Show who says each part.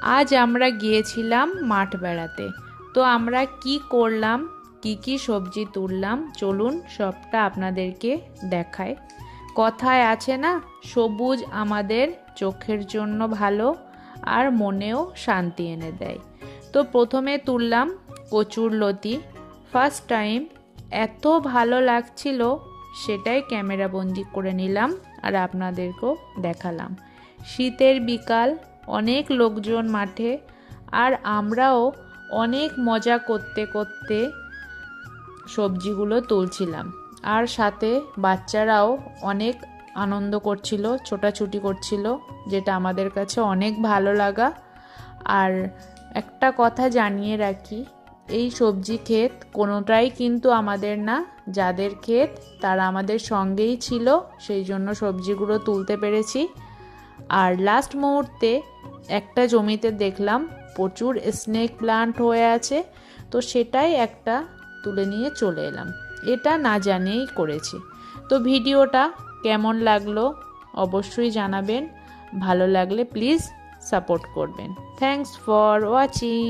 Speaker 1: আজ আমরা গিয়েছিলাম মাঠ বেড়াতে। তো আমরা কি করলাম, কি সবজি তুললাম, চলুন সবটা আপনাদেরকে দেখাই। কথায় আছে না, সবুজ আমাদের চোখের জন্য ভালো আর মনেও শান্তি এনে দেয়। তো প্রথমে তুললাম কচুর লতি। ফার্স্ট টাইম এত ভালো লাগছিল, সেটাই ক্যামেরা বন্দি করে নিলাম আর আপনাদেরকেও দেখালাম। শীতের বিকাল, অনেক লোকজন মাঠে, আর আমরাও অনেক মজা করতে করতে সবজিগুলো তুলছিলাম। আর সাথে বাচ্চারাও অনেক আনন্দ করছিল, ছোটাছুটি করছিল, যেটা আমাদের কাছে অনেক ভালো লাগা। আর একটা কথা জানিয়ে রাখি, এই সবজি ক্ষেত কোনোটাই কিন্তু আমাদের না, যাদের ক্ষেত তারা আমাদের সঙ্গেই ছিল, সেই জন্য সবজিগুলো তুলতে পেরেছি। আর লাস্ট মুহূর্তে একটা জমিতে দেখলাম প্রচুর স্নেক প্লান্ট হয়ে আছে, তো সেটাই একটা তুলে নিয়ে চলে এলাম। এটা না জানেই করেছি। তো ভিডিওটা কেমন লাগলো অবশ্যই জানাবেন, ভালো লাগলে প্লিজ সাপোর্ট করবেন। Thanks for watching.